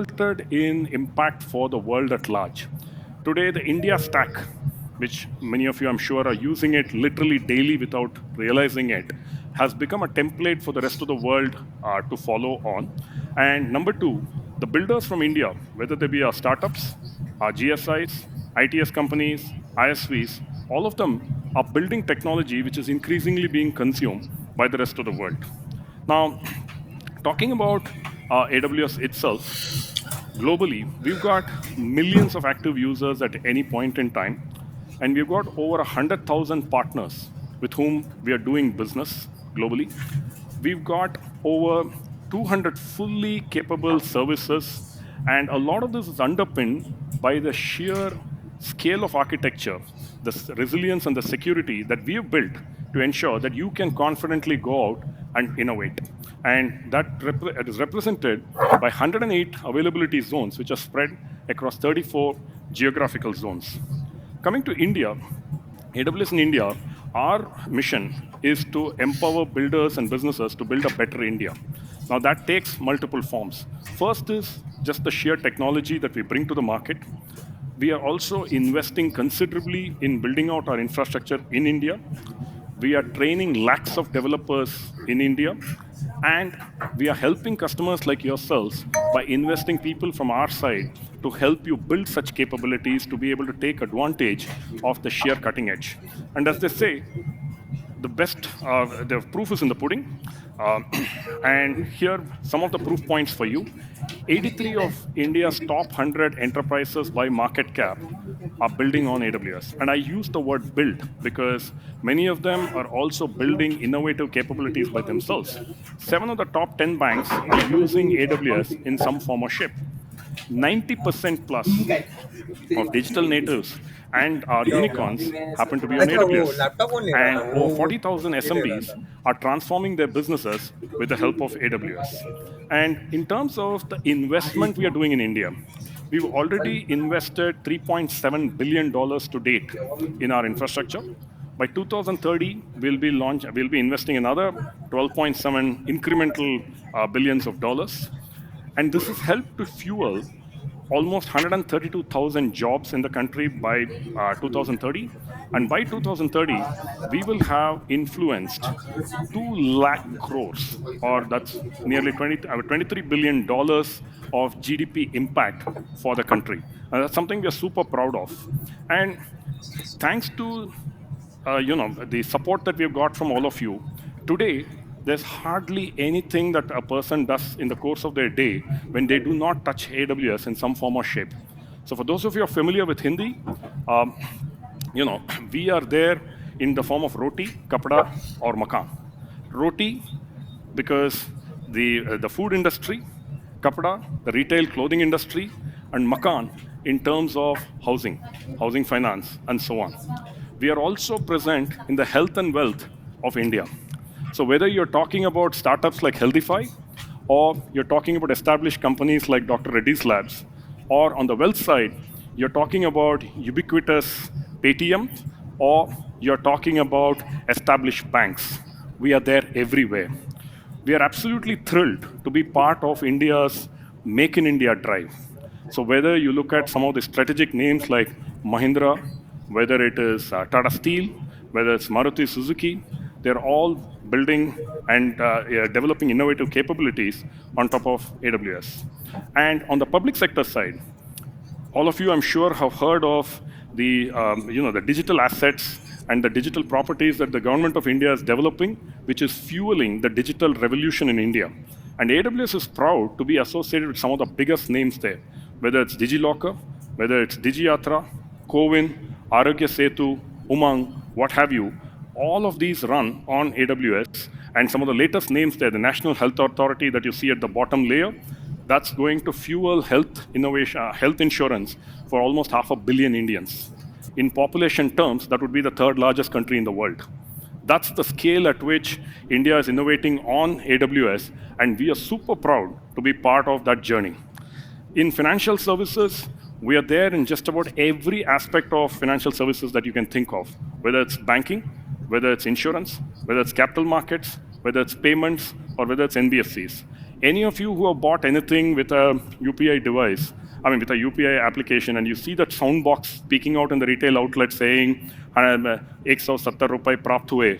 resulted in impact for the world at large. Today, the India stack, which many of you I'm sure are using it literally daily without realizing it, has become a template for the rest of the world to follow on. And number two, the builders from India, whether they be our startups, our GSIs, ITS companies, ISVs, all of them are building technology which is increasingly being consumed by the rest of the world. Now, talking about AWS itself, globally, we've got millions of active users at any point in time, and we've got over 100,000 partners with whom we are doing business globally. We've got over 200 fully capable services, and a lot of this is underpinned by the sheer scale of architecture, the resilience and the security that we have built to ensure that you can confidently go out and innovate. And that it is represented by 108 availability zones, which are spread across 34 geographical zones. Coming to India, AWS in India, our mission is to empower builders and businesses to build a better India. Now, that takes multiple forms. First is just the sheer technology that we bring to the market. We are also investing considerably in building out our infrastructure in India. We are training lakhs of developers in India, and we are helping customers like yourselves by investing people from our side to help you build such capabilities to be able to take advantage of the sheer cutting edge. And as they say, the proof is in the pudding. Uh, and here, some of the proof points for you. 83 of India's top 100 enterprises by market cap are building on AWS. And I use the word build because many of them are also building innovative capabilities by themselves. 7 of the top 10 banks are using AWS in some form or shape. 90% plus of digital natives and our unicorns happen to be on AWS. And over 40,000 SMBs are transforming their businesses with the help of AWS. And in terms of the investment we are doing in India, we've already invested $3.7 billion to date in our infrastructure. By 2030, we'll be investing another 12.7 incremental billions of dollars. And this has helped to fuel almost 132,000 jobs in the country by 2030. And by 2030, we will have influenced 2 lakh crores, or that's nearly $23 billion of GDP impact for the country. And that's something we are super proud of. And thanks to the support that we've got from all of you, today, there's hardly anything that a person does in the course of their day when they do not touch AWS in some form or shape. So for those of you who are familiar with Hindi, um, we are there in the form of roti, kapda, or makan. Roti, because the food industry, kapda, the retail clothing industry, and makan in terms of housing finance, and so on. We are also present in the health and wealth of India. So whether you're talking about startups like Healthify, or you're talking about established companies like Dr. Reddy's Labs, or on the wealth side, you're talking about ubiquitous Paytm, or you're talking about established banks. We are there everywhere. We are absolutely thrilled to be part of India's Make in India drive. So whether you look at some of the strategic names like Mahindra, whether it is Tata Steel, whether it's Maruti Suzuki, they're all building and developing innovative capabilities on top of AWS. And on the public sector side, all of you, I'm sure, have heard of the digital assets and the digital properties that the government of India is developing, which is fueling the digital revolution in India. And AWS is proud to be associated with some of the biggest names there, whether it's DigiLocker, whether it's DigiYatra, Cowin, Arogya Setu, Umang, what have you. All of these run on AWS, and some of the latest names there, the National Health Authority that you see at the bottom layer, that's going to fuel health innovation, health insurance for almost 500 million Indians. In population terms, that would be the third largest country in the world. That's the scale at which India is innovating on AWS, and we are super proud to be part of that journey. In financial services, we are there in just about every aspect of financial services that you can think of, whether it's banking, whether it's insurance, whether it's capital markets, whether it's payments, or whether it's NBFCs. Any of you who have bought anything with a UPI device, with a UPI application, and you see that sound box speaking out in the retail outlet saying, 170 rupai प्राप्त हुए,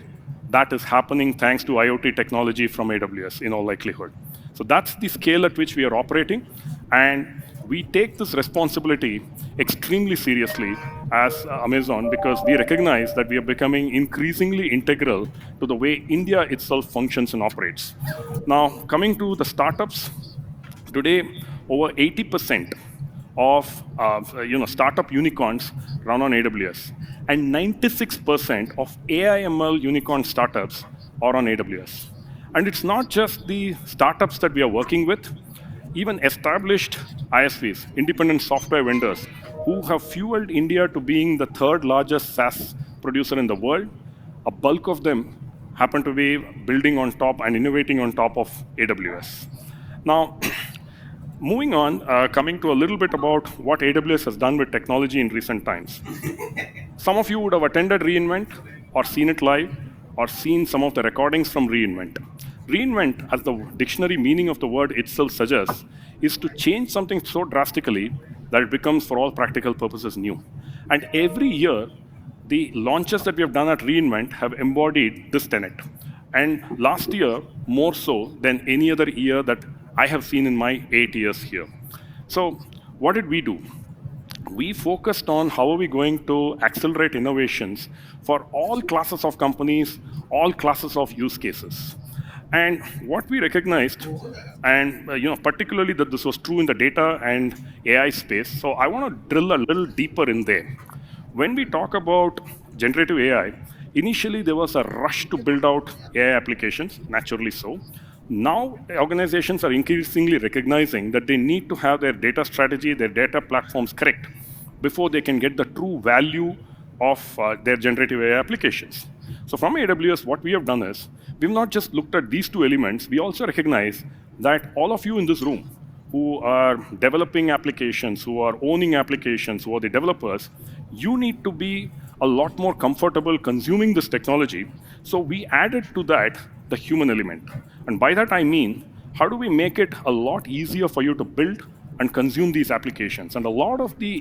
that is happening thanks to IoT technology from AWS in all likelihood. So that's the scale at which we are operating, and we take this responsibility extremely seriously as Amazon, because we recognize that we are becoming increasingly integral to the way India itself functions and operates. Now, coming to the startups, today over 80% of startup unicorns run on AWS, and 96% of AI/ML unicorn startups are on AWS. And it's not just the startups that we are working with, even established ISVs, independent software vendors, who have fueled India to being the third largest SaaS producer in the world. A bulk of them happen to be building on top and innovating on top of AWS. Now, moving on, coming to a little bit about what AWS has done with technology in recent times. Some of you would have attended re:Invent or seen it live or seen some of the recordings from re:Invent. Re:Invent, as the dictionary meaning of the word itself suggests, is to change something so drastically that it becomes, for all practical purposes, new. And every year, the launches that we have done at re:Invent have embodied this tenet. And last year, more so than any other year that I have seen in my 8 years here. So what did we do? We focused on how are we going to accelerate innovations for all classes of companies, all classes of use cases. And what we recognized, and particularly that this was true in the data and AI space, so I want to drill a little deeper in there. When we talk about generative AI, initially there was a rush to build out AI applications, naturally so. Now, organizations are increasingly recognizing that they need to have their data strategy, their data platforms correct before they can get the true value of their generative AI applications. So from AWS, what we have done is, we've not just looked at these two elements, we also recognize that all of you in this room who are developing applications, who are owning applications, who are the developers, you need to be a lot more comfortable consuming this technology. So we added to that the human element. And by that I mean, how do we make it a lot easier for you to build and consume these applications? And a lot of the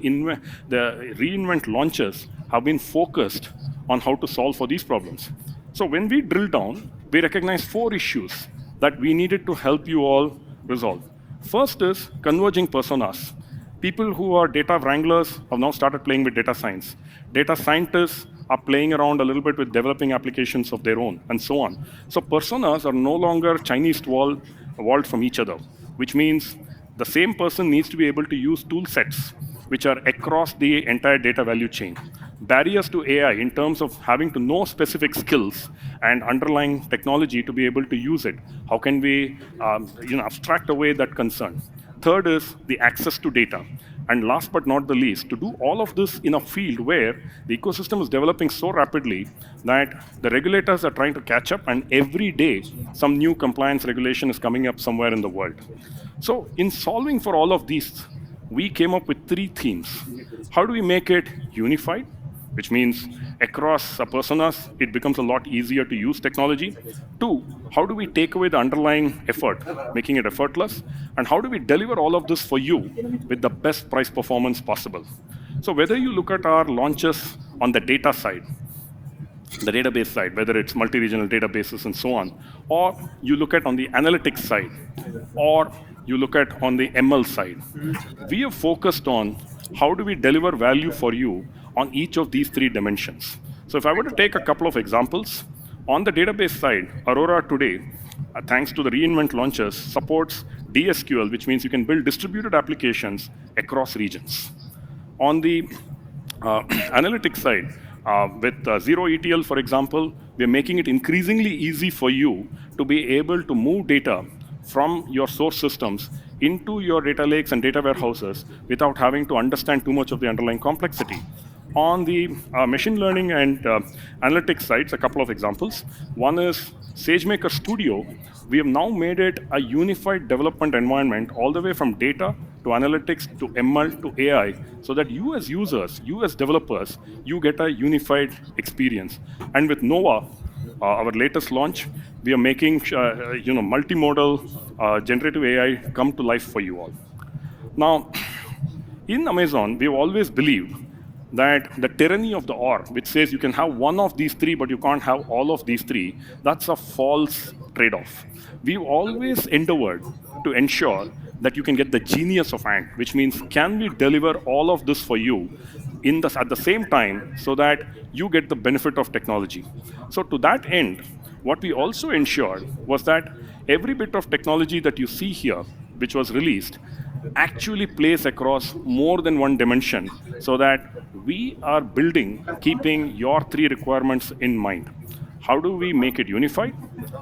re:Invent launches have been focused on how to solve for these problems. So when we drill down, we recognize 4 issues that we needed to help you all resolve. First is converging personas. People who are data wranglers have now started playing with data science. Data scientists are playing around a little bit with developing applications of their own, and so on. So personas are no longer Chinese walled from each other, which means the same person needs to be able to use tool sets which are across the entire data value chain. Barriers to AI in terms of having to know specific skills and underlying technology to be able to use it. How can we abstract away that concern? Third is the access to data. And last but not the least, to do all of this in a field where the ecosystem is developing so rapidly that the regulators are trying to catch up, and every day some new compliance regulation is coming up somewhere in the world. So in solving for all of these, we came up with 3 themes. How do we make it unified? Which means across personas, it becomes a lot easier to use technology. 2, how do we take away the underlying effort, making it effortless? And how do we deliver all of this for you with the best price performance possible? So whether you look at our launches on the data side, the database side, whether it's multi-regional databases and so on, or you look at on the analytics side, or you look at on the ML side, we have focused on how do we deliver value for you on each of these 3 dimensions. So if I were to take a couple of examples, on the database side, Aurora today, thanks to the re:Invent launches, supports DSQL, which means you can build distributed applications across regions. On the analytics side, with Zero ETL, for example, we're making it increasingly easy for you to be able to move data from your source systems into your data lakes and data warehouses without having to understand too much of the underlying complexity. On the machine learning and analytics sides, a couple of examples. One is SageMaker Studio. We have now made it a unified development environment all the way from data to analytics to ML to AI, so that you as users, you as developers, you get a unified experience. And with Nova, our latest launch, we are making multimodal generative AI come to life for you all. Now, in Amazon, we've always believed that the tyranny of the or, which says you can have one of these three, but you can't have all of these three, that's a false trade-off. We've always endeavored to ensure that you can get the genius of and, which means can we deliver all of this for you at the same time so that you get the benefit of technology. So to that end, what we also ensured was that every bit of technology that you see here, which was released, actually plays across more than one dimension so that we are building, keeping your three requirements in mind. How do we make it unified?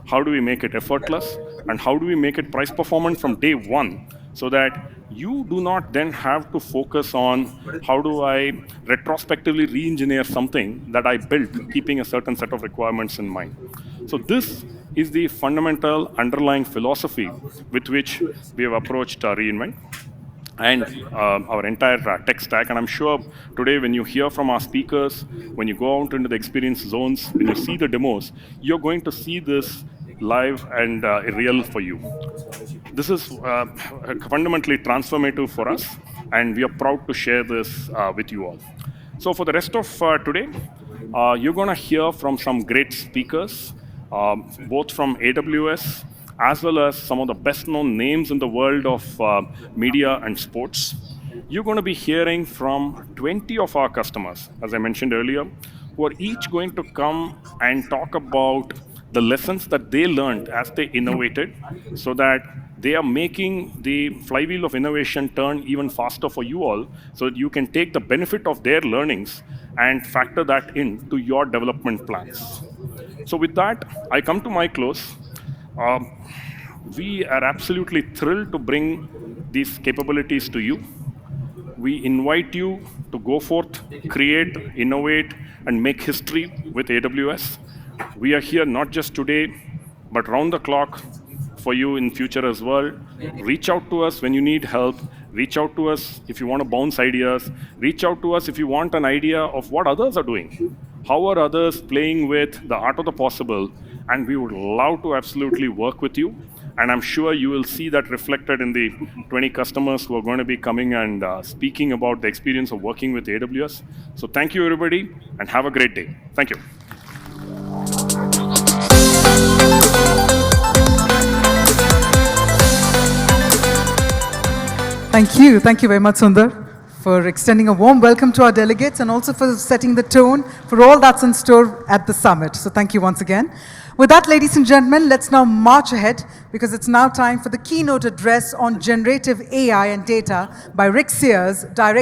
How do we make it effortless? And how do we make it price performant from day one so that you do not then have to focus on how do I retrospectively re-engineer something that I built, keeping a certain set of requirements in mind. So this is the fundamental underlying philosophy with which we have approached re:Invent and our entire tech stack. And I'm sure today when you hear from our speakers, when you go out into the experience zones, when you see the demos, you're going to see this live and real for you. This is fundamentally transformative for us, and we are proud to share this with you all. So for the rest of today, you're going to hear from some great speakers, both from AWS, as well as some of the best-known names in the world of media and sports. You're going to be hearing from 20 of our customers, as I mentioned earlier, who are each going to come and talk about the lessons that they learned as they innovated so that they are making the flywheel of innovation turn even faster for you all so that you can take the benefit of their learnings and factor that into your development plans. So with that, I come to my close. We are absolutely thrilled to bring these capabilities to you. We invite you to go forth, create, innovate, and make history with AWS. We are here not just today, but round the clock for you in future as well. Reach out to us when you need help. Reach out to us if you want to bounce ideas. Reach out to us if you want an idea of what others are doing. How are others playing with the art of the possible? And we would love to absolutely work with you. And I'm sure you will see that reflected in the 20 customers who are going to be coming and speaking about the experience of working with AWS. So thank you, everybody, and have a great day. Thank you. Thank you. Thank you very much, Sundar, for extending a warm welcome to our delegates and also for setting the tone for all that's in store at the summit. So thank you once again. With that, ladies and gentlemen, let's now march ahead because it's now time for the keynote address on generative AI and data by Rick Sears, Director